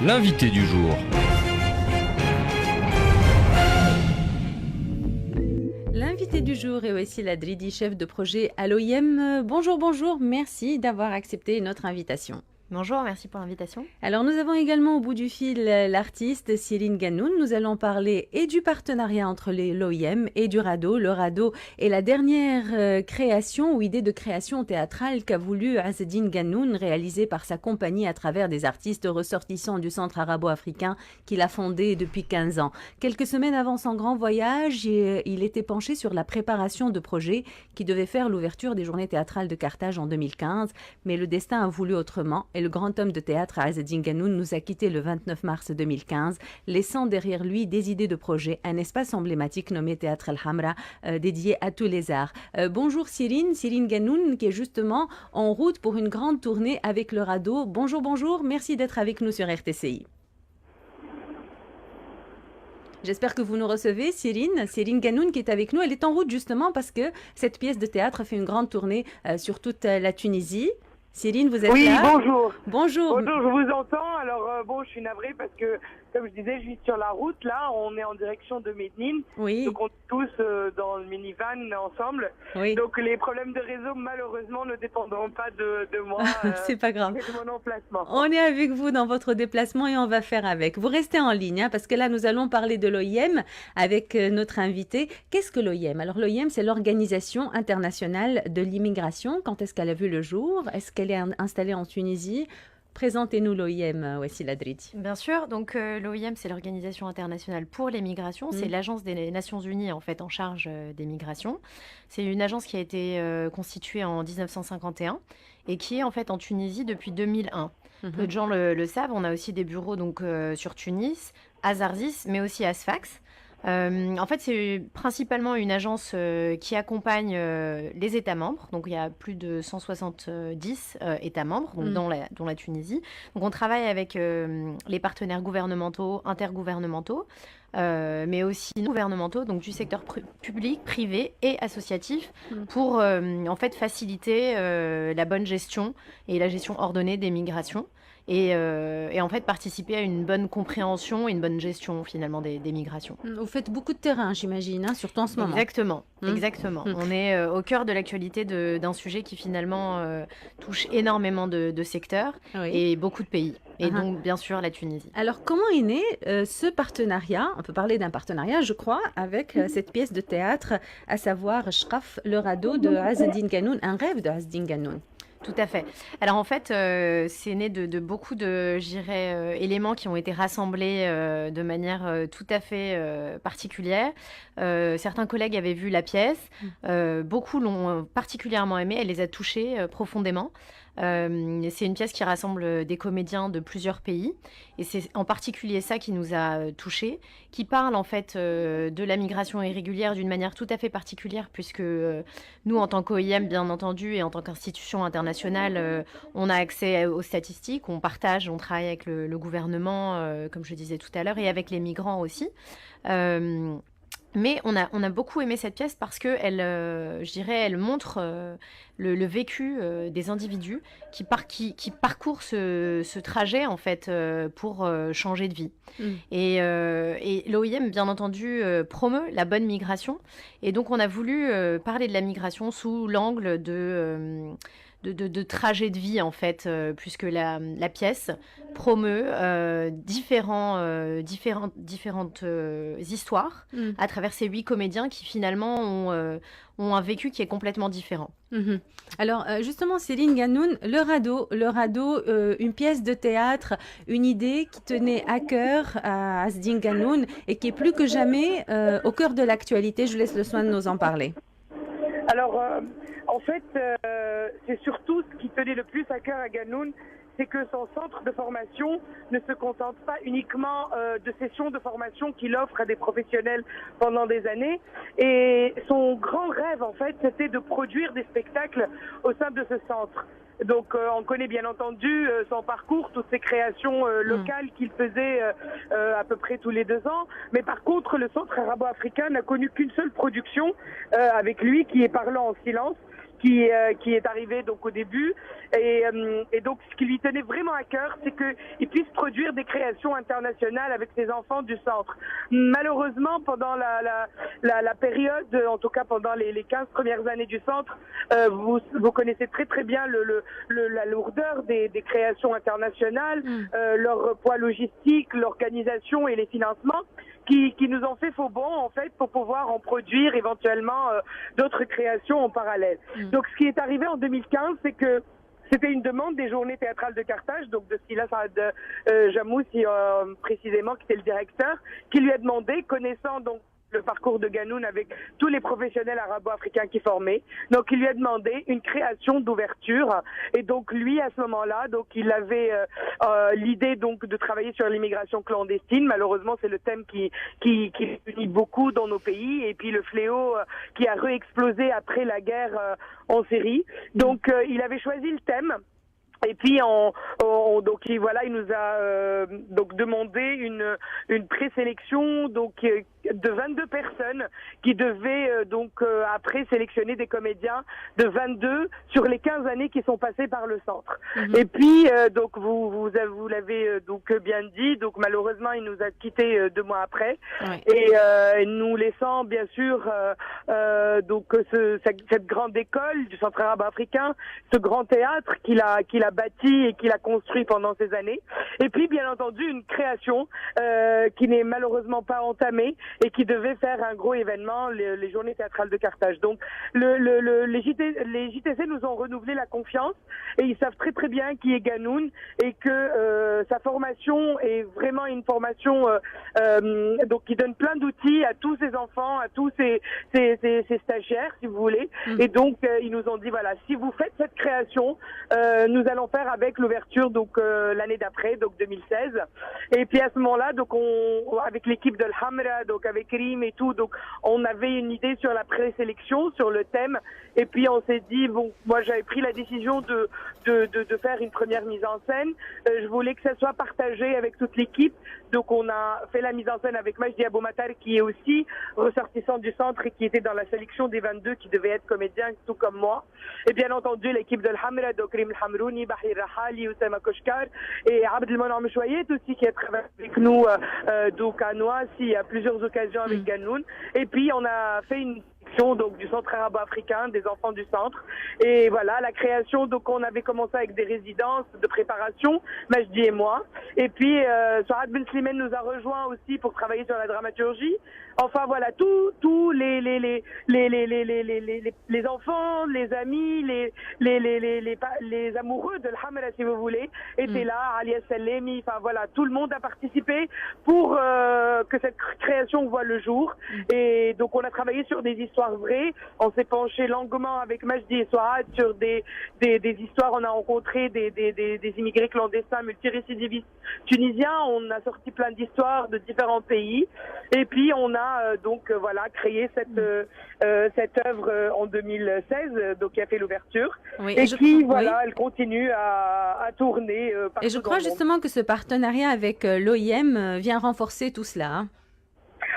L'invité du jour. L'invité du jour est Waissila Adridi, chef de projet à l'OIM. Bonjour, merci d'avoir accepté notre invitation. Bonjour, merci pour l'invitation. Alors nous avons également au bout du fil l'artiste Cyrine Ganoun. Nous allons parler et du partenariat entre l'OIM et du RADO. Le RADO est la dernière création ou idée de création théâtrale qu'a voulu Azzedine Ganoun, réalisée par sa compagnie à travers des artistes ressortissants du centre arabo-africain qu'il a fondé depuis 15 ans. Quelques semaines avant son grand voyage, il était penché sur la préparation de projets qui devaient faire l'ouverture des journées théâtrales de Carthage en 2015, mais le destin a voulu autrement. Et le grand homme de théâtre Azzedine Ganoun nous a quittés le 29 mars 2015, laissant derrière lui des idées de projet, un espace emblématique nommé Théâtre El Hamra, dédié à tous les arts. Bonjour Cyrine Ganoun, qui est justement en route pour une grande tournée avec le RADO. Bonjour, merci d'être avec nous sur RTCI. J'espère que vous nous recevez, Cyrine Ganoun qui est avec nous. Elle est en route justement parce que cette pièce de théâtre fait une grande tournée sur toute la Tunisie. Cyrine, vous êtes là? Oui, bonjour. Bonjour, je vous entends. Alors, je suis navrée parce que, comme je disais, je suis sur la route. Là, on est en direction de Médine. Oui. Donc, on est tous dans le minivan ensemble. Oui. Donc, les problèmes de réseau, malheureusement, ne dépendront pas de moi. C'est pas grave. Et de mon emplacement. On est avec vous dans votre déplacement et on va faire avec. Vous restez en ligne, parce que là, nous allons parler de l'OIM avec notre invité. Qu'est-ce que l'OIM? Alors, l'OIM, c'est l'Organisation internationale de l'immigration. Quand est-ce qu'elle a vu le jour? Est-ce qu'elle est installée en Tunisie? Présentez-nous l'OIM, Waissila Adridi. Bien sûr, donc l'OIM, c'est l'Organisation internationale pour les migrations. C'est l'agence des Nations Unies en fait en charge des migrations. C'est une agence qui a été constituée en 1951 et qui est en fait en Tunisie depuis 2001. Peu de gens le savent. On a aussi des bureaux donc sur Tunis, à Zarzis, mais aussi à Sfax. En fait, c'est principalement une agence qui accompagne les États membres. Donc, il y a plus de 170 États membres donc dont la Tunisie. Donc, on travaille avec les partenaires gouvernementaux, intergouvernementaux, mais aussi non gouvernementaux, donc du secteur public, privé et associatif, pour en fait faciliter la bonne gestion et la gestion ordonnée des migrations. Et en fait participer à une bonne compréhension et une bonne gestion finalement des migrations. Vous faites beaucoup de terrain, j'imagine, hein, surtout en ce moment. Exactement. On est au cœur de l'actualité d'un sujet qui finalement touche énormément de secteurs et beaucoup de pays. Et donc bien sûr la Tunisie. Alors comment est né ce partenariat? On peut parler d'un partenariat, je crois, avec cette pièce de théâtre, à savoir Shqaf, le RADO de Azzedine Ganoun, un rêve de Azzedine Ganoun. Tout à fait. Alors en fait, c'est né de beaucoup de, je dirais, éléments qui ont été rassemblés de manière tout à fait particulière. Certains collègues avaient vu la pièce, beaucoup l'ont particulièrement aimée, elle les a touchés profondément. C'est une pièce qui rassemble des comédiens de plusieurs pays et c'est en particulier ça qui nous a touchés, qui parle en fait de la migration irrégulière d'une manière tout à fait particulière puisque nous en tant qu'OIM bien entendu et en tant qu'institution internationale on a accès aux statistiques, on partage, on travaille avec le gouvernement comme je disais tout à l'heure et avec les migrants aussi. Mais on a beaucoup aimé cette pièce parce que je dirais, elle montre le vécu des individus qui parcourent ce trajet en fait pour changer de vie. Et l'OIM, bien entendu, promeut la bonne migration. Et donc, on a voulu parler de la migration sous l'angle de trajet de vie en fait, puisque la pièce promeut différentes histoires à travers ces 8 comédiens qui finalement ont un vécu qui est complètement différent. Alors justement, Cyrine Ganoun, le RADO, une pièce de théâtre, une idée qui tenait à cœur à Azzedine Ganoun et qui est plus que jamais au cœur de l'actualité. Je vous laisse le soin de nous en parler. Alors, en fait, c'est surtout ce qui tenait le plus à cœur à Ganoun, c'est que son centre de formation ne se contente pas uniquement de sessions de formation qu'il offre à des professionnels pendant des années. Et son grand rêve, en fait, c'était de produire des spectacles au sein de ce centre. Donc on connaît bien entendu son parcours, toutes ses créations locales qu'il faisait à peu près tous les 2 ans. Mais par contre, le centre arabo-africain n'a connu qu'une seule production avec lui qui est Parlant en silence, qui est arrivé donc au début. Et donc, ce qui lui tenait vraiment à cœur, c'est qu'il puisse produire des créations internationales avec ses enfants du centre. Malheureusement, pendant la période, en tout cas pendant les 15 premières années du centre, vous connaissez très très bien la lourdeur des créations internationales, leur poids logistique, l'organisation et les financements qui nous ont fait faux bond en fait pour pouvoir en produire éventuellement d'autres créations en parallèle. Donc ce qui est arrivé en 2015, c'est que c'était une demande des Journées théâtrales de Carthage, donc de Sila Saad Jamoussi précisément, qui était le directeur, qui lui a demandé, connaissant donc le parcours de Ganoun avec tous les professionnels arabo-africains qui formaient. Donc, il lui a demandé une création d'ouverture. Et donc, lui, à ce moment-là, donc, il avait l'idée donc de travailler sur l'immigration clandestine. Malheureusement, c'est le thème qui unit beaucoup dans nos pays. Et puis, le fléau qui a réexplosé après la guerre en Syrie. Donc, il avait choisi le thème. Et puis donc voilà, il nous a donc demandé une présélection donc de 22 personnes qui devaient donc après sélectionner des comédiens de 22 sur les 15 années qui sont passées par le centre. Et puis donc vous l'avez donc bien dit, donc malheureusement il nous a quittés 2 mois après et nous laissant bien sûr donc cette grande école du centre arabe africain, ce grand théâtre qu'il a bâti et qu'il a construit pendant ces années. Et puis, bien entendu, une création qui n'est malheureusement pas entamée et qui devait faire un gros événement, les Journées théâtrales de Carthage. Donc, les JTC nous ont renouvelé la confiance et ils savent très très bien qui est Ganoun et que sa formation est vraiment une formation donc qui donne plein d'outils à tous ses enfants, à tous ses stagiaires, si vous voulez. Et donc, ils nous ont dit, voilà, si vous faites cette création, nous allons faire avec l'ouverture donc l'année d'après, donc 2016. Et puis à ce moment-là, donc avec l'équipe de l'Hamra, donc avec Rim et tout, donc on avait une idée sur la présélection, sur le thème. Et puis on s'est dit, bon, moi j'avais pris la décision de faire une première mise en scène. Je voulais que ça soit partagé avec toute l'équipe. Donc on a fait la mise en scène avec Majdi Aboumatar, qui est aussi ressortissant du centre et qui était dans la sélection des 22 qui devaient être comédiens, tout comme moi. Et bien entendu l'équipe de l'Hamra, donc Rim Hamrouni, Bahir Rahali, Oussama Koshkar et Abd el-Monem Chouayet aussi qui a travaillé avec nous donc à Noisy à plusieurs occasions avec Ganoun. Et puis on a fait une donc du centre arabo-africain, des enfants du centre. Et voilà, la création, donc on avait commencé avec des résidences de préparation, Majdi et moi. Et puis, Souad Ben Slimane nous a rejoint aussi pour travailler sur la dramaturgie. Enfin voilà, tous les enfants, les amis, les amoureux de l'Hamra, si vous voulez, étaient là, Alia Salemi, enfin voilà, tout le monde a participé pour que cette création voit le jour. Et donc on a travaillé sur des histoires vraies, on s'est penché longuement avec Majdi et Souad sur des histoires, on a rencontré des immigrés clandestins multirécidivistes tunisiens, on a sorti plein d'histoires de différents pays, et puis on a donc voilà créé cette œuvre en 2016, donc qui a fait l'ouverture, et qui voilà, elle continue à tourner partout. Et je crois justement que ce partenariat avec l'OIM vient renforcer tout cela. Hein.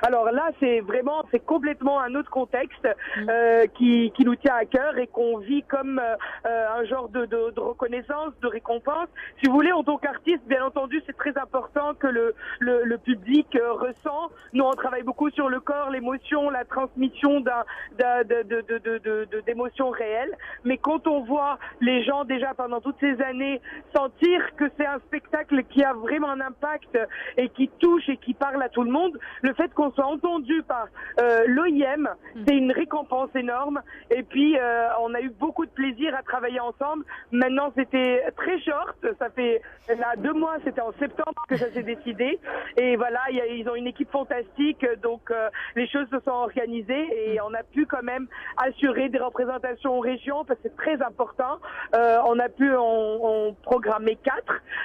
Alors là, c'est complètement un autre contexte qui nous tient à cœur et qu'on vit comme un genre de reconnaissance, de récompense. Si vous voulez, en tant qu'artiste, bien entendu, c'est très important que le public ressent. Nous, on travaille beaucoup sur le corps, l'émotion, la transmission d'émotions réelles. Mais quand on voit les gens déjà pendant toutes ces années sentir que c'est un spectacle qui a vraiment un impact et qui touche et qui parle à tout le monde, le fait qu'on soit entendu par l'OIM, c'est une récompense énorme. Et puis, on a eu beaucoup de plaisir à travailler ensemble. Maintenant, c'était très short. Ça fait là 2 mois, c'était en septembre que ça s'est décidé. Et voilà, ils ont une équipe fantastique. Donc, les choses se sont organisées et on a pu quand même assurer des représentations en région parce que c'est très important. On a pu en programmer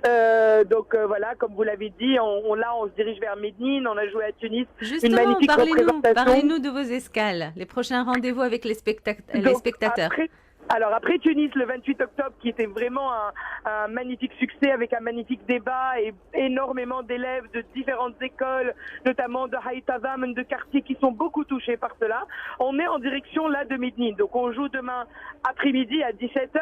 4. Donc, voilà, comme vous l'avez dit, on se dirige vers Médine. On a joué à Tunis. Justement, parlez-nous de vos escales, les prochains rendez-vous avec les spectateurs. Alors après Tunis, le 28 octobre, qui était vraiment un magnifique succès avec un magnifique débat et énormément d'élèves de différentes écoles, notamment de Haïtazam, de quartiers qui sont beaucoup touchés par cela. On est en direction là de Médine. Donc on joue demain après-midi à 17h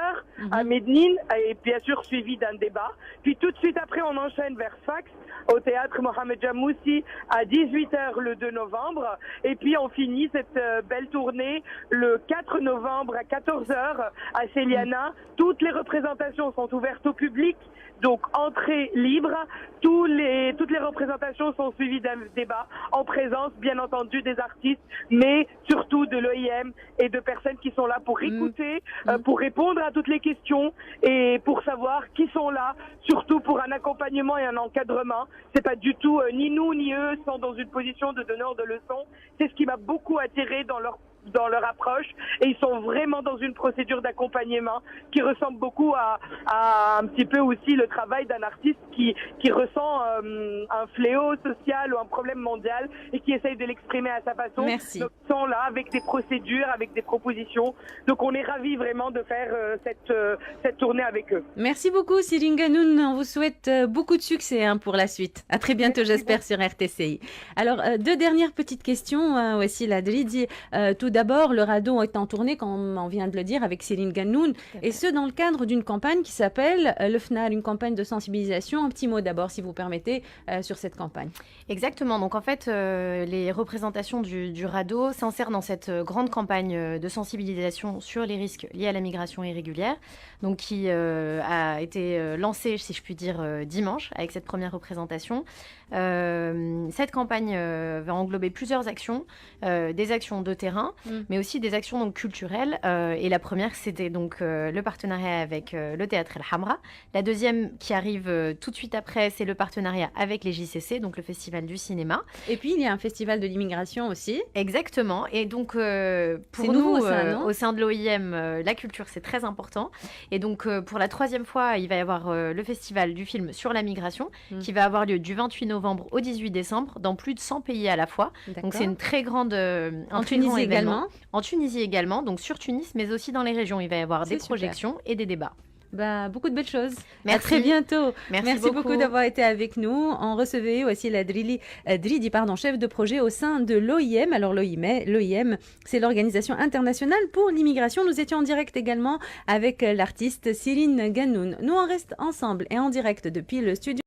à Médine et bien sûr suivi d'un débat. Puis tout de suite après on enchaîne vers Sfax au théâtre Mohamed Jamoussi à 18h le 2 novembre. Et puis on finit cette belle tournée le 4 novembre à 14h à Céliana. Toutes les représentations sont ouvertes au public, donc entrée libre. Toutes les représentations sont suivies d'un débat en présence, bien entendu, des artistes, mais surtout de l'OIM et de personnes qui sont là pour écouter, pour répondre à toutes les questions et pour savoir qui sont là, surtout pour un accompagnement et un encadrement. C'est pas du tout, ni nous ni eux sont dans une position de donneur de leçons. C'est ce qui m'a beaucoup attiré dans leur approche, et ils sont vraiment dans une procédure d'accompagnement qui ressemble beaucoup à un petit peu aussi le travail d'un artiste qui ressent un fléau social ou un problème mondial et qui essaye de l'exprimer à sa façon. Merci. Donc, ils sont là avec des procédures, avec des propositions. Donc on est ravis vraiment de faire cette tournée avec eux. Merci beaucoup Céline Ganoun, on vous souhaite beaucoup de succès pour la suite. À très bientôt, j'espère, sur RTCI. Alors, deux dernières petites questions, Wassila Dridi. Tout d'abord, le radeau est en tournée, comme on vient de le dire, avec Céline Ganoun, et ce dans le cadre d'une campagne qui s'appelle le FNAR, une campagne de sensibilisation. Un petit mot d'abord, si vous permettez, sur cette campagne. Exactement. Donc en fait, les représentations du radeau s'insèrent dans cette grande campagne de sensibilisation sur les risques liés à la migration irrégulière, donc qui a été lancée, si je puis dire, dimanche, avec cette première représentation. Cette campagne va englober plusieurs actions, des actions de terrain, mais aussi des actions donc culturelles. Et la première, c'était donc le partenariat avec le Théâtre El Hamra. La deuxième, qui arrive tout de suite après, c'est le partenariat avec les JCC, donc le Festival du cinéma. Et puis, il y a un festival de l'immigration aussi. Exactement. Et donc, pour C'est nous, nouveau, ça, au sein de l'OIM, la culture, c'est très important. Et donc, pour la troisième fois, il va y avoir le festival du film sur la migration, qui va avoir lieu du 28 novembre au 18 décembre dans plus de 100 pays à la fois. Donc, c'est une très grande... en Tunisie également. En Tunisie également, donc sur Tunis, mais aussi dans les régions. Il va y avoir des projections et des débats. Beaucoup de belles choses. Merci. À très bientôt. Merci beaucoup d'avoir été avec nous. On recevait aussi la Dridi, chef de projet au sein de l'OIM. Alors l'OIM, c'est l'Organisation internationale pour l'immigration. Nous étions en direct également avec l'artiste Céline Ganoun. Nous, on reste ensemble et en direct depuis le studio.